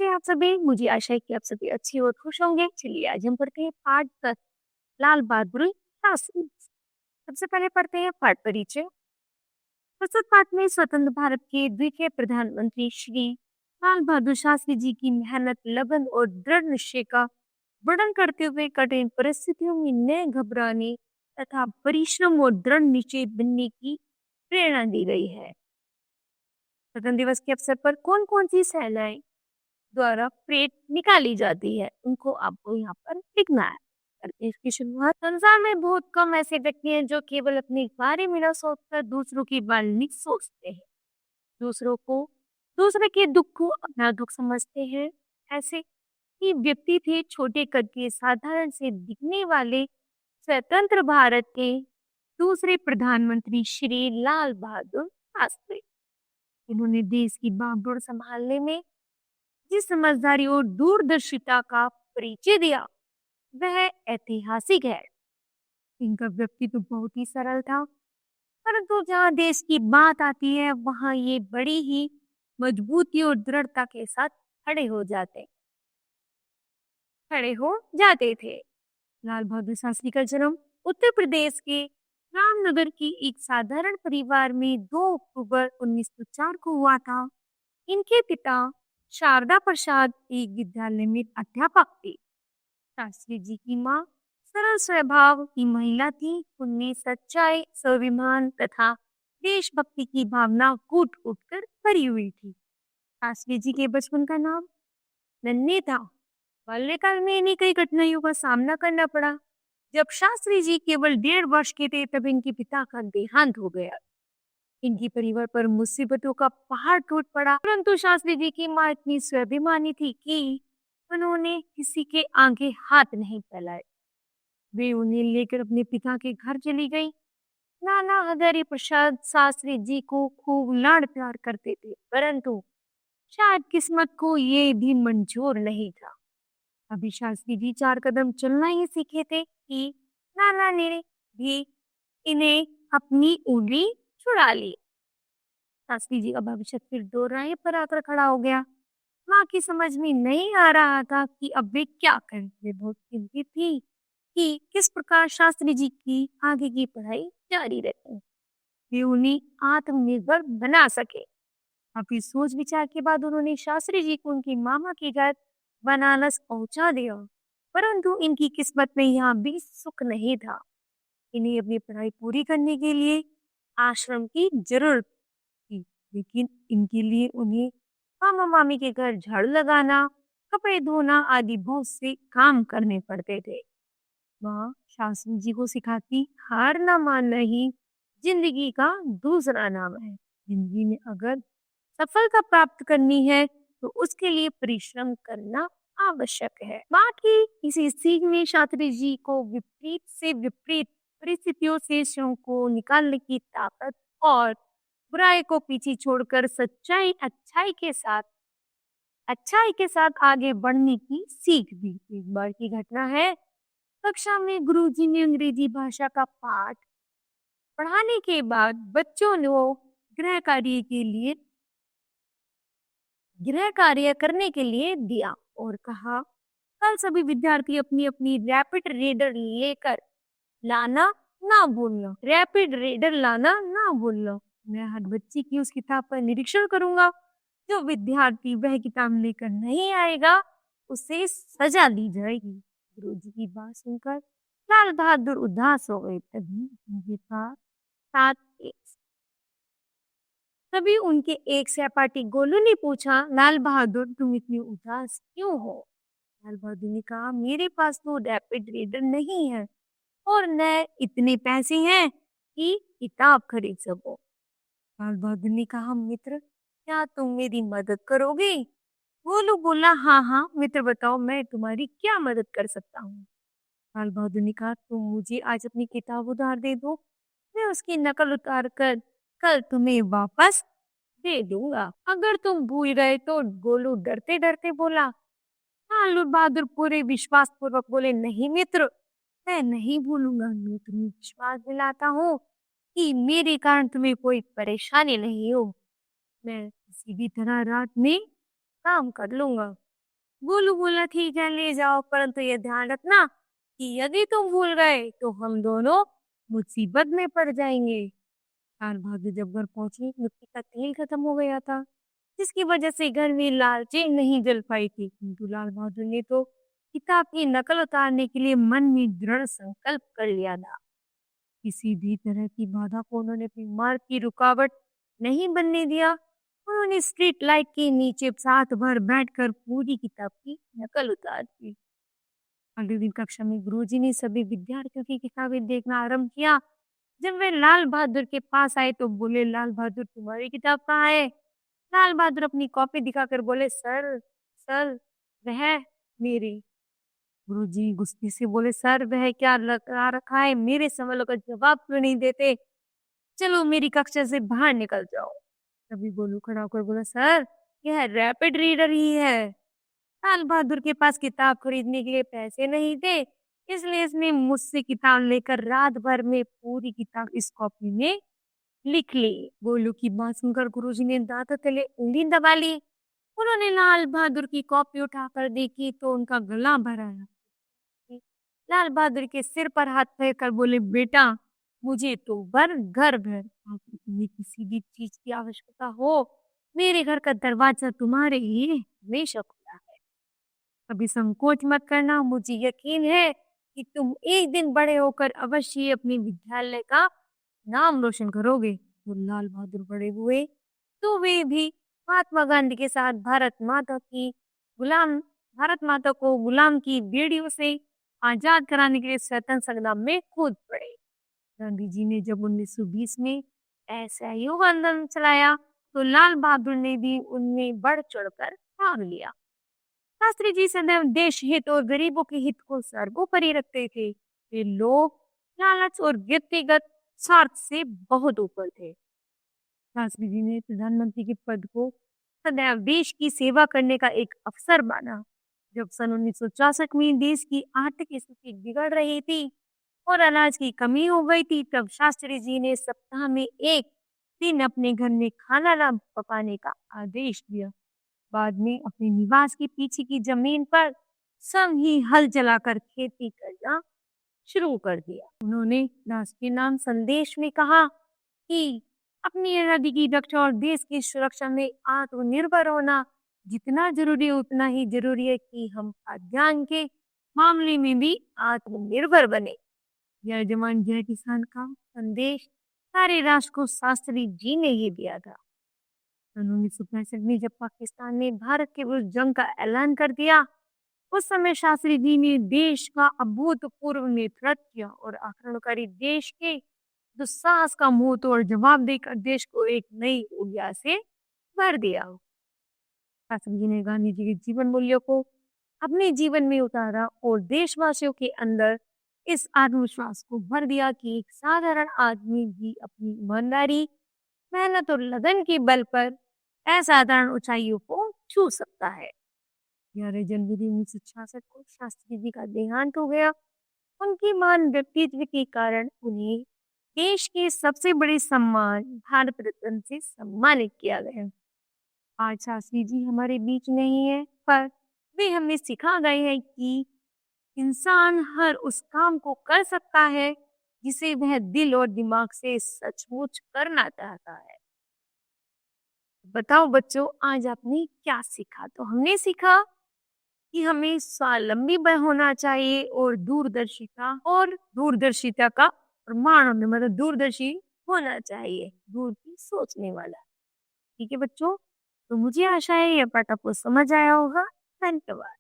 कैसे हैं आप सभी? मुझे आशा है कि आप सभी अच्छे और खुश होंगे। चलिए आज हम पढ़ते हैं पाठ 10 लाल बहादुर शास्त्री। सबसे पहले पढ़ते हैं पाठ परिचय। प्रस्तुत पाठ में स्वतंत्र भारत के द्वितीय प्रधानमंत्री श्री लाल बहादुर शास्त्री जी की मेहनत, लगन और दृढ़ निश्चय का वर्णन करते हुए कठिन परिस्थितियों में न घबराने तथा परिश्रम और दृढ़ निश्चय बनने की प्रेरणा दी गई है। स्वतंत्र दिवस के अवसर पर कौन कौन सी सेनाएं द्वारा प्रेट निकाली जाती है, उनको आपको यहाँ पर लिखना है। करते हैं इसकी शुरुआत। संसार में बहुत कम ऐसे व्यक्ति हैं जो केवल अपने बारे में न सोचकर दूसरों के बारे में सोचते हैं, दूसरे के दुख को अपना दुख समझते हैं। ऐसे ही व्यक्ति थे छोटे कद के, साधारण से दिखने वाले स्वतंत्र भारत के दूसरे प्रधानमंत्री श्री लाल बहादुर शास्त्री। इन्होंने देश की बागडोर संभालने में जिस समझदारी और दूरदर्शिता का परिचय दिया वह ऐतिहासिक है। इनका व्यक्तित्व बहुत ही सरल था, परंतु जहाँ देश की बात आती है वहाँ ये बड़ी ही मजबूती और दृढ़ता के साथ खड़े हो जाते थे। लाल बहादुर शास्त्री का जन्म उत्तर प्रदेश के रामनगर की एक साधारण परिवार में 2 अक्टूबर 1904 को हुआ था। इनके पिता शारदा प्रसाद एक विद्यालय में अध्यापक थे। शास्त्री जी की माँ सरल स्वभाव की महिला थी। उनमें सच्चाई, स्वाभिमान तथा देशभक्ति की भावना कूट कूट कर भरी हुई थी। शास्त्री जी के बचपन का नाम नन्हे था। बाल्यकाल में इन्हें कई कठिनाइयों का सामना करना पड़ा। जब शास्त्री जी केवल 1.5 वर्ष के थे तब इनके पिता का देहांत हो गया। इनकी परिवार पर मुसीबतों का पहाड़ टूट पड़ा, परंतु शास्त्री जी की माँ इतनी स्वाभिमानी थी कि उन्होंने किसी के आगे हाथ नहीं फैलाए। वे उन्हें लेकर अपने पिता के घर चली गई। नाना हजारी प्रसाद शास्त्री जी को खूब लाड़ प्यार करते थे, परंतु शायद किस्मत को ये भी मंजूर नहीं था। अभी शास्त्री जी 4 कदम चलना ही सीखे थे कि नाना ने भी इन्हें अपनी उंगली छुड़ा ली। शास्त्री जी का भविष्य फिर दोराहे पर आकर खड़ा हो गया। माँ की समझ में नहीं आ रहा था कि अब वे क्या करें। वे बहुत चिंतित थी कि किस प्रकार शास्त्री जी की आगे की पढ़ाई जारी रखें, वे उन्हें आत्मनिर्भर बना सके। काफी सोच विचार के बाद उन्होंने शास्त्री जी को उनकी मामा के घर बनारस पहुंचा दिया, परंतु इनकी किस्मत में यहाँ भी सुख नहीं था। इन्हें अपनी पढ़ाई पूरी करने के लिए आश्रम की जरूरत थी, लेकिन इनके लिए उन्हें मामा मामी के घर झाड़ू लगाना, कपड़े धोना आदि बहुत से काम करने पड़ते थे। माँ शास्त्री जी को सिखाती, हार ना मानना ही जिंदगी का दूसरा नाम है। जिंदगी में अगर सफलता प्राप्त करनी है तो उसके लिए परिश्रम करना आवश्यक है। माँ की इसी सीख ने शास्त्री जी को विपरीत से विपरीत परिस्थितियों से स्वयं को निकालने की ताकत और बुराई को पीछे छोड़कर अच्छाई के साथ आगे बढ़ने की सीख दी। एक बार की घटना है, कक्षा में गुरुजी ने अंग्रेजी भाषा का पाठ पढ़ाने के बाद बच्चों ने गृह कार्य करने के लिए दिया और कहा, कल सभी विद्यार्थी अपनी अपनी रैपिड रीडर लेकर रैपिड रीडर लाना ना भूलना। मैं हर बच्चे की उस किताब पर निरीक्षण करूंगा। जो विद्यार्थी वह किताब लेकर नहीं आएगा उसे सजा दी जाएगी। गुरुजी की बात सुनकर लाल बहादुर उदास हो गए। तभी उनके एक सहपाठी गोलू ने पूछा, लाल बहादुर तुम इतनी उदास क्यों हो? लाल बहादुर ने कहा, मेरे पास तो रैपिड रीडर नहीं है और न इतने पैसे हैं कि किताब खरीद सको। लाल बहादुर ने कहा, मित्र क्या तुम मेरी मदद करोगे? गोलू बोला, हाँ हाँ मित्र, बताओ मैं तुम्हारी क्या मदद कर सकता हूँ। लाल बहादुर ने कहा, तुम मुझे आज अपनी किताब उधार दे दो, मैं उसकी नकल उतार कर कल तुम्हें वापस दे दूंगा। अगर तुम भूल गए तो गोलू डरते डरते बोला। लाल बहादुर पूरे विश्वास पूर्वक बोले, नहीं मित्र, मैं नहीं भूलूंगा। मैं तुम्हें विश्वास दिलाता हूँ कि मेरे कारण तुम्हें कोई परेशानी नहीं हो। मैं किसी भी तरह रात में काम कर लूंगा। गोलू बोला ठीक है ले जाओ, परंतु ये ध्यान रखना कि यदि तुम भूल गए तो हम दोनों मुसीबत में पड़ जाएंगे। लाल बहादुर जब घर पहुंचे, मिट्टी का तेल खत्म हो गया था, जिसकी वजह से घर में लालटेन नहीं जल पाई थी। किंतु लाल बहादुर ने तो किताब की नकल उतारने के लिए मन में दृढ़ संकल्प कर लिया था। किसी भी तरह की बाधा को उन्होंने अपनी मार्ग की रुकावट नहीं बनने दिया। उन्होंने स्ट्रीट लाइट के नीचे साथ भर बैठकर पूरी किताब की नकल उतार दी। अगले दिन कक्षा में गुरुजी ने सभी विद्यार्थियों की किताबें देखना आरंभ किया। जब वे लाल बहादुर के पास आए तो बोले, लाल बहादुर तुम्हारी किताब कहाँ है? लाल बहादुर अपनी कॉपी दिखाकर बोले, सर सर वह मेरी। गुरुजी गुस्से से बोले, सर वह क्या लगा रखा है? मेरे सवालों का जवाब क्यों नहीं देते? चलो मेरी कक्षा से बाहर निकल जाओ। तभी गोलू खड़ा होकर बोला, सर यह रैपिड रीडर ही है। लाल बहादुर के पास किताब खरीदने के लिए पैसे नहीं थे, इसलिए इसने मुझसे किताब लेकर रात भर में पूरी किताब इस कॉपी में लिख ली। गोलू की बात सुनकर गुरुजी ने दांतों तले उंगली दबा ली। उन्होंने लाल बहादुर की कॉपी उठाकर देखी तो उनका गला भर आया। लाल बहादुर के सिर पर हाथ फेर कर बोले, बेटा मुझे तो बर गर्व है। अगर तुम्हें किसी भी चीज की आवश्यकता हो, मेरे घर का दरवाजा तुम्हारे लिए हमेशा खुला है। कभी संकोच मत करना, मुझे यकीन है कि तुम एक दिन बड़े होकर अवश्य अपने विद्यालय का नाम रोशन करोगे। तो लाल बहादुर बड़े हुए तो वे भी महात्मा गांधी के साथ गुलाम भारत माता को गुलाम की बेड़ियों से आजाद कराने के लिए स्वतंत्र संग्राम में कूद पड़े। गांधी जी ने जब 1920 में असहयोग आंदोलन चलाया तो लाल बहादुर ने भी उनमें बढ़ चढ़कर भाग लिया। शास्त्री जी सदैव देश हित और गरीबों के हित को सर्वोपरि रखते थे। वे लोग लालच और व्यक्तिगत स्वार्थ से बहुत ऊपर थे। शास्त्री जी ने प्रधानमंत्री के पद को सदैव देश की सेवा करने का एक अवसर माना। जब सन 1964 में देश की आर्थिक स्थिति बिगड़ रही थी और अनाज की कमी हो गई थी, तब शास्त्री जी ने सप्ताह में एक दिन अपने घर में खाना ना पकाने का आदेश दिया। बाद में अपने निवास के पीछे की जमीन पर संग ही हल चलाकर खेती करना शुरू कर दिया। उन्होंने राष्ट्रीय नाम संदेश में कहा कि अपनी आजादी की रक्षा और देश की सुरक्षा में आत्मनिर्भर होना जितना जरूरी है उतना ही जरूरी है कि हम खाद्यान्न के मामले में भी आत्मनिर्भर बने। जय जवान जय किसान का संदेश सारे राष्ट्र को शास्त्री जी ने ही दिया था। सन 1965 में जब पाकिस्तान ने भारत के विरुद्ध जंग का ऐलान कर दिया, उस समय शास्त्री जी ने देश का अभूतपूर्व नेतृत्व किया और आक्रमणकारी देश के दुस्साहस का मुंह तोड़ जवाब देकर देश को एक नई ऊर्जा से भर दिया। शास्त्री जी ने गांधी जी के जीवन मूल्यों को अपने जीवन में उतारा और देशवासियों के अंदर इस आत्मविश्वास को भर दिया कि एक साधारण आदमी भी अपनी ईमानदारी, मेहनत और लगन के बल पर असाधारण ऊंचाइयों को छू सकता है। 11 जनवरी 1966 को शास्त्री जी का देहांत हो गया। उनकी महान व्यक्तित्व के कारण उन्हें देश के सबसे बड़े सम्मान भारत रत्न से सम्मानित किया गया। आज शास्त्री जी हमारे बीच नहीं है, पर वे हमें सिखा गए हैं कि इंसान हर उस काम को कर सकता है जिसे वह दिल और दिमाग से सचमुच करना चाहता है। बताओ बच्चों, आज आपने क्या सीखा? तो हमने सीखा कि हमें स्वावलंबी होना चाहिए और दूरदर्शिता का प्रमाण मतलब दूरदर्शी होना चाहिए, दूर की सोचने वाला। ठीक है बच्चों, तो मुझे आशा है यह पाठ आपको समझ आया होगा। धन्यवाद।